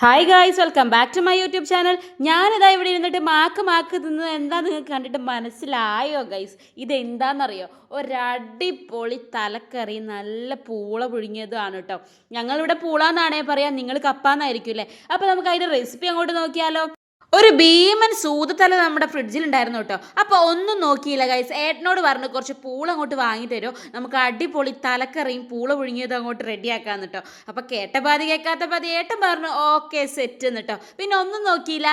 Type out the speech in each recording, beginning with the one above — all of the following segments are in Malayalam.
Hi guys, welcome back to my YouTube channel. ഞാനിതാ ഇവിടെ ഇരുന്നിട്ട് മാക്ക് തിന്നത് എന്താ നിങ്ങൾക്ക് കണ്ടിട്ട് മനസ്സിലായോ ഗൈസ്? ഇതെന്താണെന്നറിയോ? ഒരടിപൊളി തലക്കറി, നല്ല പൂള പുഴുങ്ങിയതാണ് കേട്ടോ. ഞങ്ങളിവിടെ പൂളാന്നാണേ പറയാം, നിങ്ങൾ കപ്പാന്നായിരിക്കും അല്ലേ? അപ്പോൾ നമുക്ക് അതിൻ്റെ റെസിപ്പി അങ്ങോട്ട് നോക്കിയാലോ? ഒരു ഭീമൻ സൂതത്തല നമ്മുടെ ഫ്രിഡ്ജിലുണ്ടായിരുന്നു കേട്ടോ. അപ്പോൾ ഒന്നും നോക്കിയില്ല ഗൈസ്, ഏട്ടനോട് പറഞ്ഞു കുറച്ച് പൂള അങ്ങോട്ട് വാങ്ങി തരുമോ, നമുക്ക് അടിപൊളി തലക്കറിയും പൂള പുഴുങ്ങിയതും അങ്ങോട്ട് റെഡിയാക്കാന്ന് കേട്ടോ. അപ്പോൾ കേട്ട പാതി കേൾക്കാത്ത പാതി ഏട്ടൻ പറഞ്ഞു ഓക്കെ സെറ്റ് എന്ന് കേട്ടോ. പിന്നെ ഒന്നും നോക്കിയില്ല,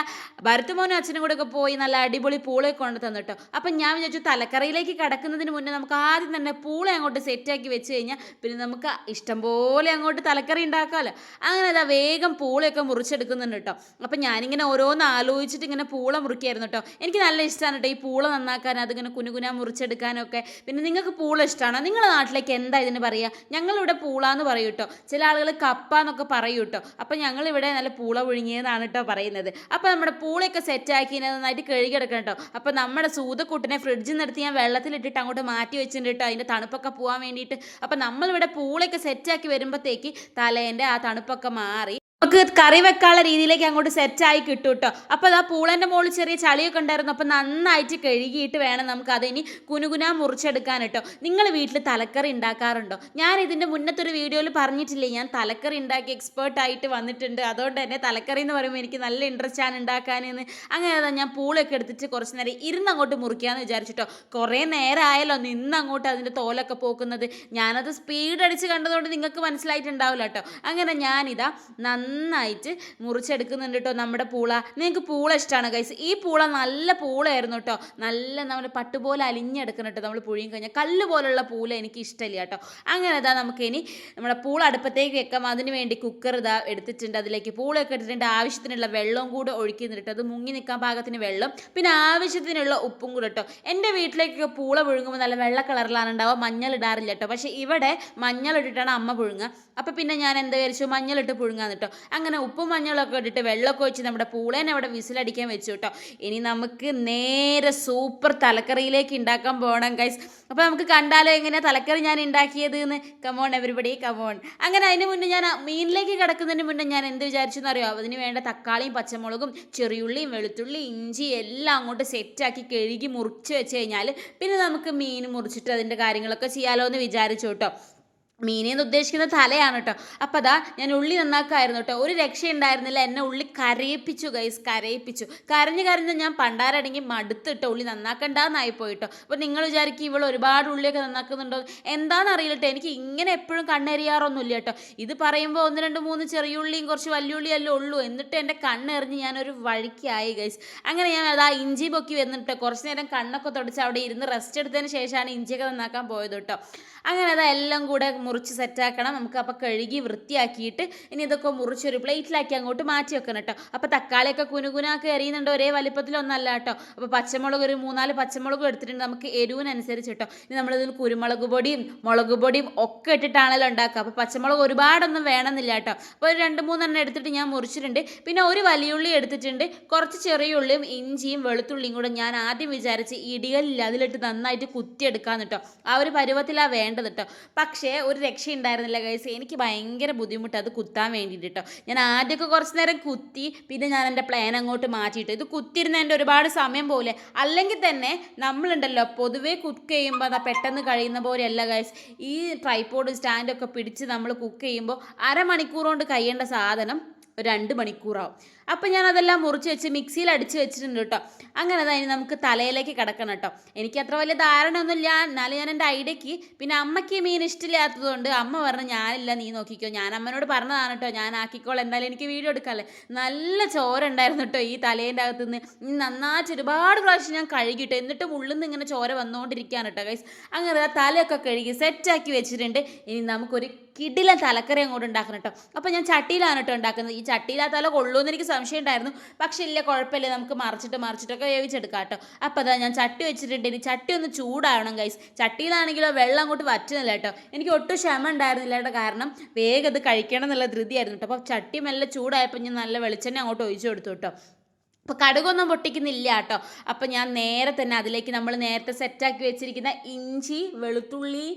ഭരത്തുമോനും അച്ഛനും കൂടെ ഒക്കെ പോയി നല്ല അടിപൊളി പൂളയൊക്കെ കൊണ്ട് തന്നു കേട്ടോ. അപ്പം ഞാൻ വിചാരിച്ചു തലക്കറിയിലേക്ക് കടക്കുന്നതിന് മുന്നേ നമുക്ക് ആദ്യം തന്നെ പൂള അങ്ങോട്ട് സെറ്റാക്കി വെച്ച് കഴിഞ്ഞാൽ പിന്നെ നമുക്ക് ഇഷ്ടം പോലെ അങ്ങോട്ട് തലക്കറി ഉണ്ടാക്കാമല്ലോ. അങ്ങനെ അതാ വേഗം പൂളയൊക്കെ മുറിച്ചെടുക്കുന്നുണ്ട് കേട്ടോ. അപ്പം ഞാനിങ്ങനെ ഓരോന്ന് ആലോചിച്ചിട്ട് ഇങ്ങനെ പൂള മുറിക്കായിരുന്നു കേട്ടോ. എനിക്ക് നല്ല ഇഷ്ടമാണ് കേട്ടോ ഈ പൂള നന്നാക്കാൻ, അതിങ്ങനെ കുനുകുന മുറിച്ചെടുക്കാനൊക്കെ. പിന്നെ നിങ്ങൾക്ക് പൂള ഇഷ്ടമാണോ? നിങ്ങളുടെ നാട്ടിലേക്ക് എന്താ ഇതിന് പറയുക? ഞങ്ങളിവിടെ പൂള എന്ന് പറയും കേട്ടോ. ചില ആളുകൾ കപ്പ എന്നൊക്കെ പറയും കേട്ടോ. അപ്പം ഞങ്ങളിവിടെ നല്ല പൂള പുഴുങ്ങിയതാണ് കേട്ടോ പറയുന്നത്. അപ്പോൾ നമ്മുടെ പൂളയൊക്കെ സെറ്റാക്കി നന്നായിട്ട് കഴുകിയെടുക്കണം കേട്ടോ. അപ്പോൾ നമ്മുടെ സൂതക്കൂട്ടിനെ ഫ്രിഡ്ജിൽ നിന്ന് എടുത്ത് ഞാൻ വെള്ളത്തിലിട്ടിട്ട് അങ്ങോട്ട് മാറ്റി വെച്ചിട്ടുണ്ട് കേട്ടോ, അതിൻ്റെ തണുപ്പൊക്കെ പോകാൻ വേണ്ടിയിട്ട്. അപ്പം നമ്മളിവിടെ പൂളയൊക്കെ സെറ്റാക്കി വരുമ്പോഴത്തേക്ക് തലേൻ്റെ ആ തണുപ്പൊക്കെ മാറി നമുക്ക് കറി വെക്കാനുള്ള രീതിയിലേക്ക് അങ്ങോട്ട് സെറ്റായി കിട്ടും കേട്ടോ. അപ്പോൾ അത് ആ പൂളൻ്റെ മുകളിൽ ചെറിയ ചളിയൊക്കെ ഉണ്ടായിരുന്നു. അപ്പോൾ നന്നായിട്ട് കഴുകിയിട്ട് വേണം നമുക്ക് അതിനി കുനുകുന മുറിച്ചെടുക്കാൻ കേട്ടോ. നിങ്ങൾ വീട്ടിൽ തലക്കറി ഉണ്ടാക്കാറുണ്ടോ? ഞാൻ ഇതിൻ്റെ മുന്നത്തെ ഒരു വീഡിയോയിൽ പറഞ്ഞിട്ടില്ലേ, ഞാൻ തലക്കറി ഉണ്ടാക്കി എക്സ്പേർട്ടായിട്ട് വന്നിട്ടുണ്ട്. അതുകൊണ്ട് തന്നെ തലക്കറി എന്ന് പറയുമ്പോൾ എനിക്ക് നല്ല ഇൻട്രസ്റ്റ് ആണ് ഉണ്ടാക്കാനെന്ന്. അങ്ങനെ ഞാൻ പൂളൊക്കെ എടുത്തിട്ട് കുറച്ച് നേരം ഇരുന്നങ്ങോട്ട് മുറിക്കാമെന്ന് വിചാരിച്ചിട്ടോ. കുറേ നേരമായല്ലോ നിന്നങ്ങോട്ട് അതിൻ്റെ തോലൊക്കെ പോക്കുന്നത്. ഞാനത് സ്പീഡ് അടിച്ച് കണ്ടതുകൊണ്ട് നിങ്ങൾക്ക് മനസ്സിലായിട്ടുണ്ടാവില്ല കേട്ടോ. അങ്ങനെ ഞാനിതാ നന്നായിട്ട് മുറിച്ചെടുക്കുന്നുണ്ട് കേട്ടോ നമ്മുടെ പൂള. നിങ്ങൾക്ക് പൂള ഇഷ്ടമാണ് ഗൈസ്? ഈ പൂള നല്ല പൂളയായിരുന്നു കേട്ടോ. നല്ല നമ്മുടെ പട്ടുപോലെ അലിഞ്ഞെടുക്കണം കേട്ടോ. നമ്മൾ പുഴുങ്ങി കഴിഞ്ഞാൽ കല്ല് പോലുള്ള പൂള എനിക്ക് ഇഷ്ടമില്ല കേട്ടോ. അങ്ങനെ ഇതാ നമുക്ക് ഇനി നമ്മുടെ പൂള അടുപ്പത്തേക്ക് വെക്കാം. അതിന് വേണ്ടി കുക്കർ ഇതാ എടുത്തിട്ടുണ്ട്. അതിലേക്ക് പൂളയൊക്കെ എടുത്തിട്ടുണ്ട്. ആവശ്യത്തിനുള്ള വെള്ളവും കൂടെ ഒഴിക്കുന്നുണ്ട്. അത് മുങ്ങി നിൽക്കാൻ പാകത്തിന് വെള്ളം, പിന്നെ ആവശ്യത്തിനുള്ള ഉപ്പും കൂടെ കേട്ടോ. എൻ്റെ വീട്ടിലേക്കൊക്കെ പൂള പുഴുങ്ങുമ്പോൾ നല്ല വെള്ള കളറിലാണ് ഉണ്ടാവുക, മഞ്ഞൾ ഇടാറില്ല കേട്ടോ. പക്ഷേ ഇവിടെ മഞ്ഞൾ ഇട്ടിട്ടാണ് അമ്മ പുഴുങ്ങുക. അപ്പോൾ പിന്നെ ഞാൻ എന്താ വിചാരിച്ചു, മഞ്ഞളിട്ട് പുഴുങ്ങാന്ന് കേട്ടോ. അങ്ങനെ ഉപ്പും മഞ്ഞളൊക്കെ ഇട്ടിട്ട് വെള്ളമൊക്കെ ഒഴിച്ച് നമ്മുടെ പൂളേനെ അവിടെ വിസിലടിക്കാൻ വെച്ചു കേട്ടോ. ഇനി നമുക്ക് നേരെ സൂപ്പർ തലക്കറിയിലേക്ക് ഉണ്ടാക്കാൻ പോകണം ഗൈസ്. അപ്പോൾ നമുക്ക് കണ്ടാലോ എങ്ങനെയാണ് തലക്കറി ഞാൻ ഉണ്ടാക്കിയത് എന്ന്. Come on everybody come on. അങ്ങനെ അതിന് മുന്നേ ഞാൻ മീനിലേക്ക് കിടക്കുന്നതിന് മുന്നേ ഞാൻ എന്ത് വിചാരിച്ചു എന്നറിയോ? അതിന് വേണ്ട തക്കാളിയും പച്ചമുളകും ചെറിയുള്ളിയും വെളുത്തുള്ളി ഇഞ്ചി എല്ലാം അങ്ങോട്ട് സെറ്റാക്കി കഴുകി മുറിച്ച് വെച്ച് കഴിഞ്ഞാൽ പിന്നെ നമുക്ക് മീൻ മുറിച്ചിട്ട് അതിൻ്റെ കാര്യങ്ങളൊക്കെ ചെയ്യാമല്ലോ എന്ന് വിചാരിച്ചു കേട്ടോ. മീനെന്ന് ഉദ്ദേശിക്കുന്ന തലയാണ് കേട്ടോ. അപ്പോൾ അതാ ഞാൻ ഉള്ളി നന്നാക്കായിരുന്നു കേട്ടോ. ഒരു രക്ഷയുണ്ടായിരുന്നില്ല, എന്നെ ഉള്ളി കരയിപ്പിച്ചു ഗൈസ്, കരയിപ്പിച്ചു. കരഞ്ഞ് ഞാൻ പണ്ടാരടങ്ങി മടുത്തിട്ടോ, ഉള്ളി നന്നാക്കണ്ടെന്നായി പോയിട്ടോ. അപ്പോൾ നിങ്ങൾ വിചാരിക്കും ഇവൾ ഒരുപാട് ഉള്ളിയൊക്കെ നന്നാക്കുന്നുണ്ടോ? എന്താണെന്നറിയില്ല കേട്ടോ. എനിക്ക് ഇങ്ങനെ എപ്പോഴും കണ്ണെറിയാറൊന്നുമില്ല കേട്ടോ. ഇത് പറയുമ്പോൾ 1 2 3 ചെറിയുള്ളിയും കുറച്ച് വലിയുള്ളിയല്ലേ ഉള്ളൂ. എന്നിട്ട് എൻ്റെ കണ്ണെറിഞ്ഞ് ഞാനൊരു വഴിക്കായി ഗൈസ്. അങ്ങനെ ഞാൻ അതാ ഇഞ്ചി പൊക്കി വന്നിട്ട് കുറച്ച് നേരം കണ്ണൊക്കെ തുടച്ച് അവിടെ ഇരുന്ന് റെസ്റ്റ് എടുത്തതിന് ശേഷമാണ് ഇഞ്ചിയൊക്കെ നന്നാക്കാൻ പോയത് കേട്ടോ. അങ്ങനെ അതാ എല്ലാം കൂടെ മുറിച്ച് സെറ്റാക്കണം നമുക്ക്. അപ്പോൾ കഴുകി വൃത്തിയാക്കിയിട്ട് ഇനി ഇതൊക്കെ മുറിച്ചൊരു പ്ലേറ്റിലാക്കി അങ്ങോട്ട് മാറ്റി വെക്കണം കേട്ടോ. അപ്പോൾ തക്കാളിയൊക്കെ കുനുകുനാക്കി എറിയുന്നുണ്ട്, ഒരേ വലിപ്പത്തിലൊന്നല്ല കേട്ടോ. അപ്പോൾ പച്ചമുളക് ഒരു 3 4 പച്ചമുളകും എടുത്തിട്ടുണ്ട് നമുക്ക് എരിവിനനുസരിച്ച് കേട്ടോ. ഇനി നമ്മളിതിൽ കുരുമുളക് പൊടിയും മുളക് പൊടിയും ഒക്കെ ഇട്ടിട്ടാണല്ലോ ഉണ്ടാക്കുക. അപ്പോൾ പച്ചമുളക് ഒരുപാടൊന്നും വേണമെന്നില്ല കേട്ടോ. അപ്പോൾ ഒരു 2 3 എണ്ണം എടുത്തിട്ട് ഞാൻ മുറിച്ചിട്ടുണ്ട്. പിന്നെ ഒരു വലിയുള്ളി എടുത്തിട്ടുണ്ട്, കുറച്ച് ചെറിയ ഉള്ളിയും ഇഞ്ചിയും വെളുത്തുള്ളിയും കൂടെ ഞാൻ ആദ്യം വിചാരിച്ച് ഇടികളില്ല അതിലിട്ട് നന്നായിട്ട് കുത്തിയെടുക്കാന്ന് കേട്ടോ. ആ ഒരു പരുവത്തിലാണ് വേണ്ടത് കേട്ടോ. പക്ഷേ ഒരു രക്ഷയുണ്ടായിരുന്നില്ല ഗൈസ്, എനിക്ക് ഭയങ്കര ബുദ്ധിമുട്ട് അത് കുത്താൻ വേണ്ടിയിട്ട് കേട്ടോ. ഞാൻ ആദ്യമൊക്കെ കുറച്ച് നേരം കുത്തി, പിന്നെ ഞാൻ എൻ്റെ പ്ലാൻ അങ്ങോട്ട് മാറ്റിയിട്ട് ഇത് കുത്തിയിരുന്ന എൻ്റെ ഒരുപാട് സമയം പോലെ. അല്ലെങ്കിൽ തന്നെ നമ്മളുണ്ടല്ലോ പൊതുവേ കുക്ക് ചെയ്യുമ്പോൾ അത് പെട്ടെന്ന് കഴിയുന്ന പോലെയല്ല ഗൈസ്. ഈ ട്രൈപോഡ് സ്റ്റാൻഡൊക്കെ പിടിച്ച് നമ്മൾ കുക്ക് ചെയ്യുമ്പോൾ അരമണിക്കൂർ കൊണ്ട് കഴിയേണ്ട സാധനം 2 മണിക്കൂറാവും. അപ്പോൾ ഞാൻ അതെല്ലാം മുറിച്ച് വെച്ച് മിക്സിയിൽ അടിച്ച് വെച്ചിട്ടുണ്ട് കേട്ടോ. അങ്ങനെ അതിന് നമുക്ക് തലയിലേക്ക് കിടക്കണം കേട്ടോ. എനിക്ക് അത്ര വലിയ ധാരണയൊന്നുമില്ല, എന്നാലും ഞാൻ എൻ്റെ ഐഡിയക്ക്. പിന്നെ അമ്മയ്ക്ക് മീൻ ഇഷ്ടമില്ലാത്തതുകൊണ്ട് അമ്മ പറഞ്ഞു ഞാനില്ല നീ നോക്കിക്കോ. ഞാൻ അമ്മനോട് പറഞ്ഞതാണ് കേട്ടോ, ഞാൻ ആക്കിക്കോളാം, എന്തായാലും എനിക്ക് വീഡിയോ എടുക്കാമല്ലേ. നല്ല ചോര ഉണ്ടായിരുന്നു കേട്ടോ ഈ തലേൻ്റെ അകത്തുനിന്ന്. നന്നായിട്ട് ഒരുപാട് പ്രാവശ്യം ഞാൻ കഴുകിയിട്ട് എന്നിട്ടും ഉള്ളിൽ നിന്ന് ഇങ്ങനെ ചോര വന്നുകൊണ്ടിരിക്കുകയാണ് കേട്ടോ ഗൈസ്. അങ്ങനെ തലയൊക്കെ കഴുകി സെറ്റാക്കി വെച്ചിട്ടുണ്ട്. ഇനി നമുക്കൊരു കിടിലൻ തലക്കറി അങ്ങോട്ട് ഉണ്ടാക്കണം കേട്ടോ. അപ്പോൾ ഞാൻ ചട്ടിയിലാണ് കേട്ടോ ഉണ്ടാക്കുന്നത്. ഈ ചട്ടിയിലാ തല കൊള്ളുമെന്ന് എനിക്ക് സംശയം ഉണ്ടായിരുന്നു, പക്ഷേ ഇല്ല കുഴപ്പമില്ല, നമുക്ക് മറിച്ചിട്ടൊക്കെ വേവിച്ചെടുക്കാം കേട്ടോ. അപ്പോൾ അതാ ഞാൻ ചട്ടി വെച്ചിട്ടുണ്ട്. ഇനി ചട്ടി ഒന്ന് ചൂടാവണം ഗൈസ്. ചട്ടിയിലാണെങ്കിലോ വെള്ളം അങ്ങോട്ട് വറ്റുന്നില്ല കേട്ടോ. എനിക്ക് ഒട്ടും ക്ഷമ ഉണ്ടായിരുന്നില്ല കേട്ടോ, കാരണം വേഗം ഇത് കഴിക്കണം എന്നുള്ള ധൃതിയായിരുന്നു കേട്ടോ. അപ്പോൾ ചട്ടി മെല്ലെ ചൂടായപ്പോൾ ഞാൻ നല്ല വെളിച്ചെണ്ണ അങ്ങോട്ട് ഒഴിച്ചു കൊടുത്തു കേട്ടോ. അപ്പോൾ കടുകൊന്നും പൊട്ടിക്കുന്നില്ല കേട്ടോ. അപ്പോൾ ഞാൻ നേരെ തന്നെ അതിലേക്ക് നമ്മൾ നേരത്തെ സെറ്റാക്കി വെച്ചിരിക്കുന്ന ഇഞ്ചി വെളുത്തുള്ളി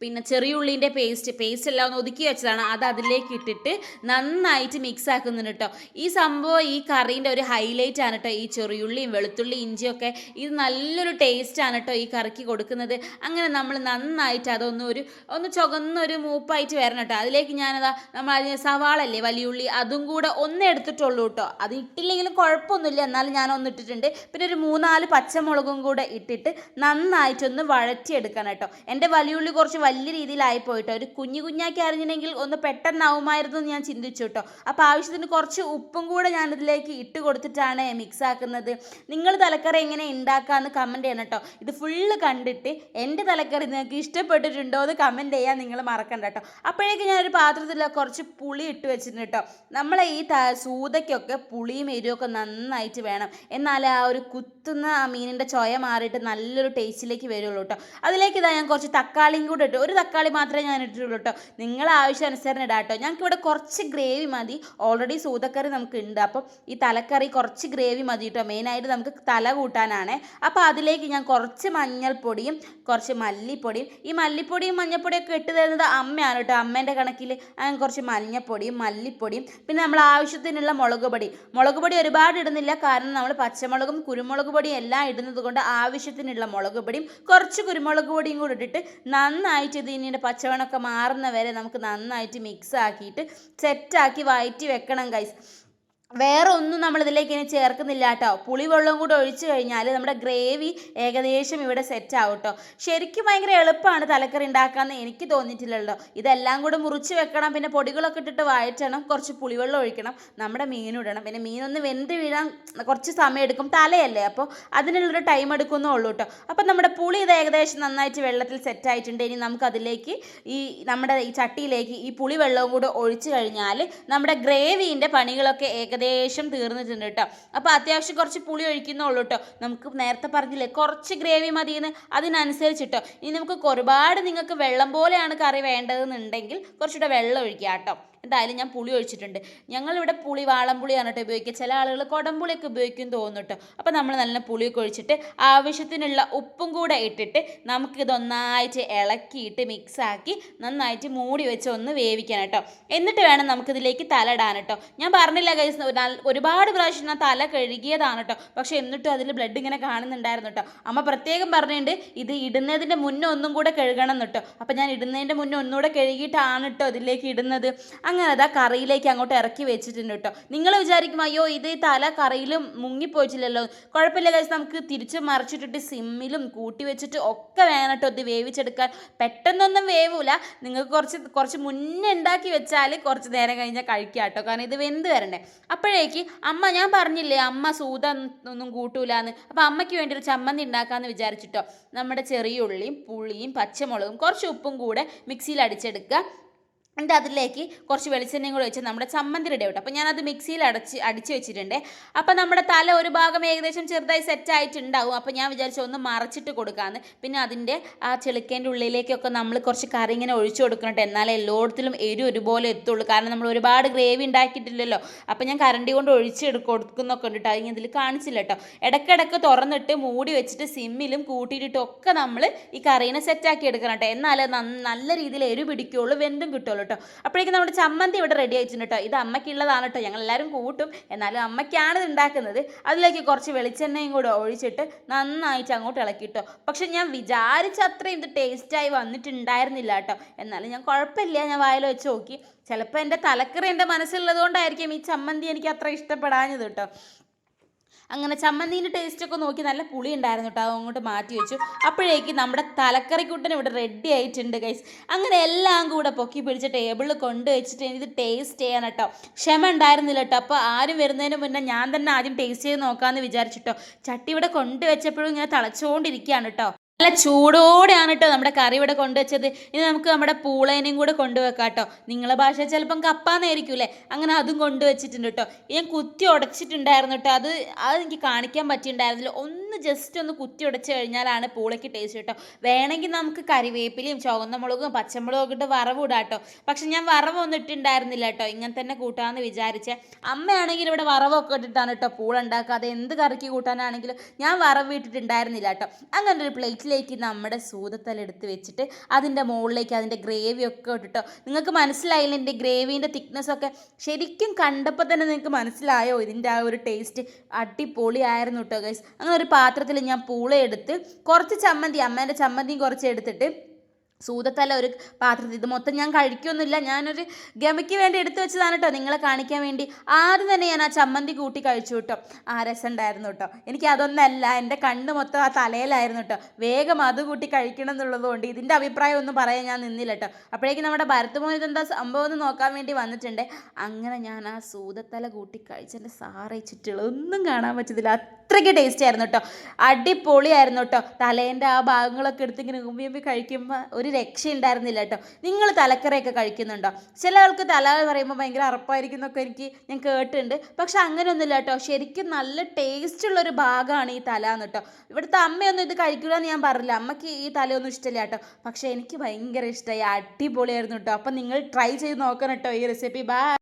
പിന്നെ ചെറിയുള്ളിൻ്റെ പേസ്റ്റ് എല്ലാം ഒന്ന് ഒതുക്കി വെച്ചതാണ്. അത് അതിലേക്ക് ഇട്ടിട്ട് നന്നായിട്ട് മിക്സ് ആക്കുന്നുണ്ട് കേട്ടോ. ഈ സംഭവം ഈ കറീൻ്റെ ഒരു ഹൈലൈറ്റ് ആണ് കേട്ടോ. ഈ ചെറിയുള്ളിയും വെളുത്തുള്ളി ഇഞ്ചിയൊക്കെ ഇത് നല്ലൊരു ടേസ്റ്റാണ് കേട്ടോ ഈ കറിക്ക് കൊടുക്കുന്നത്. അങ്ങനെ നമ്മൾ നന്നായിട്ട് ഒന്ന് ചുവന്നൊരു മൂപ്പായിട്ട് വരണം കേട്ടോ. അതിലേക്ക് ഞാനതാ നമ്മൾ അതിന് സവാളല്ലേ വലിയുള്ളി അതും കൂടെ ഒന്ന് എടുത്തിട്ടുള്ളൂ കേട്ടോ. അത് ഇട്ടില്ലെങ്കിലും കുഴപ്പമൊന്നുമില്ല, എന്നാലും ഞാൻ ഒന്ന് ഇട്ടിട്ടുണ്ട്. പിന്നെ ഒരു 3-4 പച്ചമുളകും കൂടെ ഇട്ടിട്ട് നന്നായിട്ടൊന്ന് വഴറ്റിയെടുക്കണം കേട്ടോ. എൻ്റെ വലിയുള്ളി കുറച്ച് വലിയ രീതിയിലായി പോയിട്ടോ. ഒരു കുഞ്ഞാക്കി അറിഞ്ഞിട്ടുണ്ടെങ്കിൽ ഒന്ന് പെട്ടെന്നാവുമായിരുന്നു എന്ന് ഞാൻ ചിന്തിച്ചു കേട്ടോ. അപ്പോൾ ആവശ്യത്തിന് കുറച്ച് ഉപ്പും കൂടെ ഞാനിതിലേക്ക് ഇട്ട് കൊടുത്തിട്ടാണ് മിക്സ് ആക്കുന്നത്. നിങ്ങൾ തലക്കറി എങ്ങനെ ഉണ്ടാക്കാമെന്ന് കമൻറ്റ് ചെയ്യണം കേട്ടോ. ഇത് ഫുള്ള് കണ്ടിട്ട് എൻ്റെ തലക്കറി നിങ്ങൾക്ക് ഇഷ്ടപ്പെട്ടിട്ടുണ്ടോ എന്ന് കമൻറ്റ് ചെയ്യാൻ നിങ്ങൾ മറക്കണ്ട കേട്ടോ. അപ്പോഴേക്ക് ഞാനൊരു പാത്രത്തിൽ കുറച്ച് പുളി ഇട്ട് വെച്ചിട്ടുണ്ട് കേട്ടോ. നമ്മളെ ഈ സൂതയ്ക്കൊക്കെ പുളിയും എരിവൊക്കെ നന്നായിട്ട് വേണം, എന്നാലേ ആ ഒരു കുത്തുന്ന ആ മീനിൻ്റെ ചൊയ മാറിയിട്ട് നല്ലൊരു ടേസ്റ്റിലേക്ക് വരുള്ളൂ കേട്ടോ. അതിലേക്ക് ഇതാ ഞാൻ കുറച്ച് തക്കാളിയും കൂടെ ഇട്ടു. ഒരു തക്കാളി മാത്രമേ ഞാൻ ഇട്ടിട്ടുള്ളൂ കേട്ടോ. നിങ്ങളെ ആവശ്യാനുസരണം ഇടാം കേട്ടോ. ഞങ്ങൾക്ക് ഇവിടെ കുറച്ച് ഗ്രേവി മതി, ഓൾറെഡി സൂതക്കറി നമുക്ക് ഉണ്ട്. അപ്പം ഈ തലക്കറി കുറച്ച് ഗ്രേവി മതി കേട്ടോ. മെയിനായിട്ട് നമുക്ക് തല കൂട്ടാനാണ്. അപ്പോൾ അതിലേക്ക് ഞാൻ കുറച്ച് മഞ്ഞൾപ്പൊടിയും കുറച്ച് മല്ലിപ്പൊടിയും, ഈ മല്ലിപ്പൊടിയും മഞ്ഞൾപ്പൊടിയും ഒക്കെ ഇട്ട് തരുന്നത് അമ്മയാണ് കേട്ടോ. അമ്മേൻ്റെ കണക്കിൽ അങ്ങനെ കുറച്ച് മഞ്ഞൾപ്പൊടിയും മല്ലിപ്പൊടിയും പിന്നെ നമ്മൾ ആവശ്യത്തിനുള്ള മുളക് പൊടി ഒരുപാട് ഇടുന്നില്ല, കാരണം നമ്മൾ പച്ചമുളകും കുരുമുളക് പൊടിയും എല്ലാം ഇടുന്നത് കൊണ്ട് ആവശ്യത്തിനുള്ള മുളക് പൊടിയും കുറച്ച് കുരുമുളക് പൊടിയും കൂടി ഇട്ടിട്ട് നന്നായിട്ട് ഇതിൻ്റെ പച്ചമണമൊക്കെ മാറുന്ന വരെ നമുക്ക് നന്നായിട്ട് മിക്സ് ആക്കിയിട്ട് സെറ്റാക്കി വഴറ്റി വെക്കണം ഗൈസ്. വേറെ ഒന്നും നമ്മളിതിലേക്ക് ഇനി ചേർക്കുന്നില്ല കേട്ടോ. പുളിവെള്ളം കൂടെ ഒഴിച്ച് കഴിഞ്ഞാൽ നമ്മുടെ ഗ്രേവി ഏകദേശം ഇവിടെ സെറ്റ് ആവും കേട്ടോ. ശരിക്കും ഭയങ്കര എളുപ്പമാണ് തലക്കറി ഉണ്ടാക്കാമെന്ന് എനിക്ക് തോന്നിയിട്ടില്ലല്ലോ. ഇതെല്ലാം കൂടെ മുറിച്ച് വെക്കണം, പിന്നെ പൊടികളൊക്കെ ഇട്ടിട്ട് വഴറ്റണം, കുറച്ച് പുളിവെള്ളം ഒഴിക്കണം, നമ്മുടെ മീനിടണം. പിന്നെ മീനൊന്ന് വെന്ത് വീഴാൻ കുറച്ച് സമയം എടുക്കും, തലയല്ലേ, അപ്പോൾ അതിനുള്ളൊരു ടൈം എടുക്കുന്നേ ഉള്ളൂ കേട്ടോ. അപ്പം നമ്മുടെ പുളി ഇത് ഏകദേശം നന്നായിട്ട് വെള്ളത്തിൽ സെറ്റ് ആയിട്ടുണ്ട്. ഇനി നമുക്കതിലേക്ക് നമ്മുടെ ഈ ചട്ടിയിലേക്ക് ഈ പുളിവെള്ളവും കൂടെ ഒഴിച്ച് കഴിഞ്ഞാൽ നമ്മുടെ ഗ്രേവീൻ്റെ പണികളൊക്കെ ഏകദേശം തീർന്നിട്ടുണ്ട് കേട്ടോ. അപ്പോൾ അത്യാവശ്യം കുറച്ച് പുളി ഒഴിക്കുന്നുള്ളൂ കേട്ടോ. നമുക്ക് നേരത്തെ പറഞ്ഞില്ലേ കുറച്ച് ഗ്രേവി മതിയെന്ന്, അതിനനുസരിച്ചിട്ടോ. ഇനി നമുക്ക് ഒരുപാട് നിങ്ങൾക്ക് വെള്ളം പോലെയാണ് കറി വേണ്ടതെന്നുണ്ടെങ്കിൽ കുറച്ചുകൂടെ വെള്ളം ഒഴിക്കുക കേട്ടോ. എന്തായാലും ഞാൻ പുളി ഒഴിച്ചിട്ടുണ്ട്. ഞങ്ങളിവിടെ പുളി വാളംപുളിയാണ് കേട്ടോ ഉപയോഗിക്കുക. ചില ആളുകൾ കുടംപുളിയൊക്കെ ഉപയോഗിക്കും തോന്നുന്നു കേട്ടോ. അപ്പോൾ നമ്മൾ നല്ല പുളിയൊക്കെ ഒഴിച്ചിട്ട് ആവശ്യത്തിനുള്ള ഉപ്പും കൂടെ ഇട്ടിട്ട് നമുക്കിതൊന്നായിട്ട് ഇളക്കിയിട്ട് മിക്സാക്കി നന്നായിട്ട് മൂടി വെച്ച് ഒന്ന് വേവിക്കണം കേട്ടോ. എന്നിട്ട് വേണം നമുക്കിതിലേക്ക് തല ഇടാൻ കേട്ടോ. ഞാൻ പറഞ്ഞില്ല ഗൈസ്, ഒരുപാട് പ്രാവശ്യം ഞാൻ തല കഴുകിയതാണ് കേട്ടോ. പക്ഷേ എന്നിട്ടും അതിൽ ബ്ലഡ് ഇങ്ങനെ കാണുന്നുണ്ടായിരുന്നു കേട്ടോ. അമ്മ പ്രത്യേകം പറഞ്ഞിട്ടുണ്ട് ഇത് ഇടുന്നതിൻ്റെ മുന്നേ ഒന്നും കൂടെ കഴുകണം കേട്ടോ. അപ്പോൾ ഞാൻ ഇടുന്നതിൻ്റെ മുന്നേ ഒന്നുകൂടെ കഴുകിയിട്ടാണ് കേട്ടോ ഇതിലേക്ക് ഇടുന്നത്. അങ്ങനെ അതാ കറിയിലേക്ക് അങ്ങോട്ട് ഇറക്കി വെച്ചിട്ടുണ്ട് കേട്ടോ. നിങ്ങൾ വിചാരിക്കും അയ്യോ ഇത് തല കറിയിൽ മുങ്ങിപ്പോയിട്ടില്ലല്ലോ. കുഴപ്പമില്ല ഗൈസ്, നമുക്ക് തിരിച്ച് മറിച്ചിട്ടിട്ട് സിമ്മിലും കൂട്ടി വെച്ചിട്ട് ഒക്കെ വേണം കേട്ടോ ഇത് വേവിച്ചെടുക്കാൻ. പെട്ടെന്നൊന്നും വേവൂല. നിങ്ങൾക്ക് കുറച്ച് മുന്നേ ഉണ്ടാക്കി വെച്ചാൽ കുറച്ച് നേരം കഴിഞ്ഞാൽ കഴിക്കാം കേട്ടോ, കാരണം ഇത് വെന്ത് വരണ്ടേ. അപ്പോഴേക്ക് ഞാൻ പറഞ്ഞില്ലേ അമ്മ സൂത ഒന്നും കൂട്ടൂലെന്ന്. അപ്പോൾ അമ്മയ്ക്ക് വേണ്ടി ഒരു ചമ്മന്തി ഉണ്ടാക്കാമെന്ന് വിചാരിച്ചിട്ടോ. നമ്മുടെ ചെറിയ ഉള്ളിയും പുളിയും പച്ചമുളകും കുറച്ച് ഉപ്പും കൂടെ മിക്സിയിൽ അടിച്ചെടുക്കുക. എന്നിട്ട് അതിലേക്ക് കുറച്ച് വെളിച്ചെണ്ണയും കൂടെ വെച്ച് നമ്മുടെ ചമ്മന്തി റെഡി ആവട്ടെ. അപ്പോൾ ഞാനത് മിക്സിയിൽ അടിച്ച് വെച്ചിട്ടുണ്ട്. അപ്പോൾ നമ്മുടെ തല ഒരു ഭാഗം ഏകദേശം ചെറുതായി സെറ്റായിട്ടുണ്ടാവും. അപ്പോൾ ഞാൻ വിചാരിച്ചു ഒന്ന് മറച്ചിട്ട് കൊടുക്കാമെന്ന്. പിന്നെ അതിൻ്റെ ആ ചെളുക്കേൻ്റെ ഉള്ളിലേക്കൊക്കെ നമ്മൾ കുറച്ച് കറി ഇങ്ങനെ ഒഴിച്ചു കൊടുക്കണം, എന്നാലേ എല്ലായിടത്തിലും എരിവ് ഒരുപോലെ എത്തുള്ളൂ. കാരണം നമ്മൾ ഒരുപാട് ഗ്രേവി ഉണ്ടാക്കിയിട്ടില്ലല്ലോ. അപ്പോൾ ഞാൻ കരണ്ടി കൊണ്ട് കൊടുക്കുന്നൊക്കെ ഉണ്ട് കേട്ടോ. അതിന് ഇതിൽ കാണിച്ചില്ല കേട്ടോ. ഇടയ്ക്കിടയ്ക്ക് തുറന്നിട്ട് മൂടി വെച്ചിട്ട് സിമ്മിലും കൂട്ടിയിട്ടിട്ടും ഒക്കെ നമ്മൾ ഈ കറീനെ സെറ്റാക്കി എടുക്കണം കേട്ടോ. എന്നാലേ നല്ല രീതിയിൽ എരിവ് പിടിക്കുകയുള്ളൂ, വെന്തും കിട്ടുള്ളൂ കേട്ടോ. അപ്പോഴേക്കും നമ്മുടെ ചമ്മന്തി ഇവിടെ റെഡി ആയിട്ടുണ്ട് കേട്ടോ. ഇത് അമ്മയ്ക്കുള്ളതാണ് കേട്ടോ. ഞങ്ങളെല്ലാവരും കൂട്ടും, എന്നാലും അമ്മയ്ക്കാണ് ഇത് ഉണ്ടാക്കുന്നത്. അതിലേക്ക് കുറച്ച് വെളിച്ചെണ്ണയും കൂടെ ഒഴിച്ചിട്ട് നന്നായിട്ട് അങ്ങോട്ട് ഇളക്കിട്ടോ. പക്ഷെ ഞാൻ വിചാരിച്ച അത്രയും ഇത് ടേസ്റ്റായി വന്നിട്ടുണ്ടായിരുന്നില്ല കേട്ടോ. എന്നാലും ഞാൻ കുഴപ്പമില്ല, ഞാൻ വായിൽ വെച്ച് നോക്കി. ചിലപ്പോൾ എൻ്റെ തലക്കറി എൻ്റെ മനസ്സിലുള്ളത് കൊണ്ടായിരിക്കും ഈ ചമ്മന്തി എനിക്ക് അത്ര ഇഷ്ടപ്പെടാഞ്ഞത് കേട്ടോ. അങ്ങനെ ചമ്മന്തീൻ്റെ ടേസ്റ്റൊക്കെ നോക്കി നല്ല പുളി ഉണ്ടായിരുന്നു കേട്ടോ. അങ്ങോട്ട് മാറ്റി വെച്ചു. അപ്പോഴേക്ക് നമ്മുടെ തലക്കറിക്കുട്ടൻ ഇവിടെ റെഡി ആയിട്ടുണ്ട് ഗൈസ്. അങ്ങനെ എല്ലാം കൂടെ പൊക്കി പിടിച്ച് ടേബിളിൽ കൊണ്ടുവച്ചിട്ട് ഇത് ടേസ്റ്റ് ചെയ്യാൻ കേട്ടോ. ക്ഷമ ഉണ്ടായിരുന്നില്ല കേട്ടോ. അപ്പോൾ ആരും വരുന്നതിന് മുന്നേ ഞാൻ തന്നെ ആദ്യം ടേസ്റ്റ് ചെയ്ത് നോക്കാമെന്ന് വിചാരിച്ചിട്ടോ. ചട്ടി ഇവിടെ കൊണ്ടുവച്ചപ്പോഴും ഇങ്ങനെ തിളച്ചുകൊണ്ടിരിക്കുകയാണ് കേട്ടോ. നല്ല ചൂടോടെയാണ് കേട്ടോ നമ്മുടെ കറി ഇവിടെ കൊണ്ടുവച്ചത്. ഇനി നമുക്ക് നമ്മുടെ പൂളേനയും കൂടെ കൊണ്ടുവെക്കാം കേട്ടോ. നിങ്ങളെ ഭാഷ ചിലപ്പം കപ്പാന്നായിരിക്കൂലേ, അങ്ങനെ അതും കൊണ്ടുവച്ചിട്ടുണ്ട് കേട്ടോ. ഞാൻ കുത്തി ഉടച്ചിട്ടുണ്ടായിരുന്നു കേട്ടോ. അത് എനിക്ക് കാണിക്കാൻ പറ്റിയിട്ടുണ്ടായിരുന്നില്ല. ഒന്ന് ഒന്ന് ജസ്റ്റ് ഒന്ന് കുത്തി ഉടച്ച് കഴിഞ്ഞാലാണ് പൂളയ്ക്ക് ടേസ്റ്റ് കേട്ടോ. വേണമെങ്കിൽ നമുക്ക് കരിവേപ്പിലയും ചുവന്ന മുളകും പച്ചമുളകും ഒക്കെ ഇട്ട് വറവ് ഇടാം കേട്ടോ. പക്ഷെ ഞാൻ വറവൊന്നും ഇട്ടുണ്ടായിരുന്നില്ല കേട്ടോ. ഇങ്ങനെ തന്നെ കൂട്ടാമെന്ന് വിചാരിച്ചേ. അമ്മയാണെങ്കിൽ ഇവിടെ വറവൊക്കെ ഇട്ടിട്ടാണ് കേട്ടോ പൂള ഉണ്ടാക്കുക. അത് എന്ത് കറിക്ക് കൂട്ടാനാണെങ്കിലും ഞാൻ വറവ് ഇട്ടിട്ടുണ്ടായിരുന്നില്ല കേട്ടോ. അങ്ങനെ ഒരു പ്ലേറ്റിലേക്ക് നമ്മുടെ സൂതത്തല എടുത്ത് വെച്ചിട്ട് അതിൻ്റെ മുകളിലേക്ക് അതിൻ്റെ ഗ്രേവി ഒക്കെ ഇട്ടിട്ടോ. നിങ്ങൾക്ക് മനസ്സിലായില്ല എൻ്റെ ഗ്രേവീൻ്റെ തിക്നെസ്സൊക്കെ? ശരിക്കും കണ്ടപ്പോൾ തന്നെ നിങ്ങൾക്ക് മനസ്സിലായോ ഇതിൻ്റെ ആ ഒരു ടേസ്റ്റ്? അടിപൊളിയായിരുന്നു കേട്ടോ ഗൈസ്. അങ്ങനെ ഒരു പാത്രത്തിൽ ഞാൻ പൂള എടുത്ത് കുറച്ച് ചമ്മന്തി, അമ്മേൻ്റെ ചമ്മന്തിയും കുറച്ച് എടുത്തിട്ട് സൂതത്തല ഒരു പാത്രത്തിൽ, ഇത് മൊത്തം ഞാൻ കഴിക്കൊന്നുമില്ല, ഞാനൊരു ഗമയ്ക്ക് വേണ്ടി എടുത്തു വെച്ചതാണ് കേട്ടോ, നിങ്ങളെ കാണിക്കാൻ വേണ്ടി. ആദ്യം തന്നെ ഞാൻ ആ ചമ്മന്തി കൂട്ടി കഴിച്ചു കേട്ടോ. ആ രസം ഉണ്ടായിരുന്നു കേട്ടോ. എനിക്ക് അതൊന്നല്ല, എൻ്റെ കണ്ണ് മൊത്തം ആ തലയിലായിരുന്നു കേട്ടോ. വേഗം അത് കൂട്ടി കഴിക്കണം എന്നുള്ളതുകൊണ്ട് ഇതിൻ്റെ അഭിപ്രായം ഒന്നും പറയാൻ ഞാൻ നിന്നില്ല കേട്ടോ. അപ്പോഴേക്കും നമ്മുടെ ഭരത് മോൻ ഇതെന്താ സംഭവം എന്ന് നോക്കാൻ വേണ്ടി വന്നിട്ടുണ്ട്. അങ്ങനെ ഞാൻ ആ സൂതത്തല കൂട്ടി കഴിച്ചെൻ്റെ സാറേ ചുറ്റുള്ള ഒന്നും കാണാൻ പറ്റത്തില്ല, അത്രയ്ക്ക് ടേസ്റ്റ് ആയിരുന്നു കേട്ടോ. അടിപൊളിയായിരുന്നു കേട്ടോ. തലേൻ്റെ ആ ഭാഗങ്ങളൊക്കെ എടുത്ത് ഇങ്ങനെ ഉമ്മിയമ്പി കഴിക്കുമ്പോൾ ഒരു രക്ഷ ഉണ്ടായിരുന്നില്ല കേട്ടോ. നിങ്ങൾ തലക്കറിയൊക്കെ കഴിക്കുന്നുണ്ടോ? ചില ആൾക്ക് തല പറയുമ്പോൾ ഭയങ്കര അറപ്പായിരിക്കും എന്നൊക്കെ ഞാൻ കേട്ടിട്ടുണ്ട്. പക്ഷെ അങ്ങനെയൊന്നുമില്ല കേട്ടോ. ശരിക്കും നല്ല ടേസ്റ്റുള്ളൊരു ഭാഗമാണ് ഈ തല എന്ന് കേട്ടോ. ഇവിടുത്തെ അമ്മയൊന്നും ഇത് കഴിക്കില്ല എന്ന് ഞാൻ പറഞ്ഞില്ല, അമ്മയ്ക്ക് ഈ തലയൊന്നും ഇഷ്ടമില്ല കേട്ടോ. പക്ഷെ എനിക്ക് ഭയങ്കര ഇഷ്ടമായി, അടിപൊളിയായിരുന്നു കേട്ടോ. അപ്പം നിങ്ങൾ ട്രൈ ചെയ്ത് നോക്കണം കേട്ടോ ഈ റെസിപ്പി. ബൈ.